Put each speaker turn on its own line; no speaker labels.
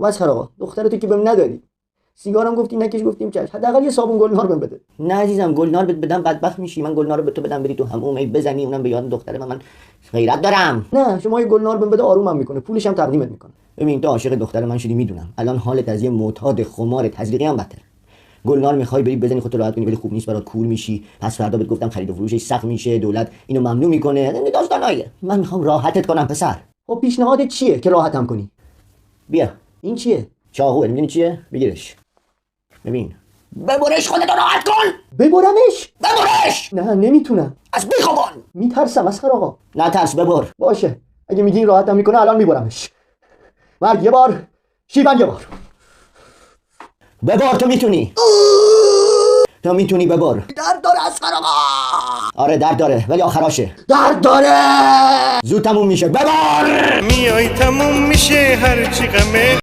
بس آقا دخترتو که بهم ندادی، سیگارم گفتی نکش، گفتیم چش، حداقل یه صابون گلنار بهم بده. نه عزیزم، گلنار بهت بدم بدبخت میشی. من گلنار رو به تو بدم بری تو حموم بزنی اونم به یاد دختر من غیرت دارم. نه شما یه گلنار بهم بده آرومم میکنه، پولش هم تقدیمت میکنه. ببین تو عاشق دختر من شدی میدونم، الان حالت از یه معتاد خمار تزریقی هم بدتر. گلنار میخوای بری بزنی خودت راحت کنی، ولی خوب نیست برات، کور میشی. پس فردا بهت گفتم خرید و فروشش سخت میشه، دولت اینو ممنوع میکنه، داستانایه. من میخوام راحتت کنم پسر. خب پیشنهادت چیه که راحتم کنی؟ بیا این چیه؟ چاقوه، میدونی چیه؟ بگیرش. ببین ببرش، خودتو راحت کن. ببرمش؟ ببرش. نه نمیتونم، از بیخوابان میترسم اسخر آقا. نه ترس، ببر. باشه اگه میگین راحتم میکنه الان میبرمش. مرگ یه بار، شیون یه بار. ببر، تو میتونی. تو میتونی، ببر. درد داره اسخر آقا. آره درد داره ولی آخراشه. درد داره، زود تموم میشه، ببر.
میای تموم میشه هرچی غمه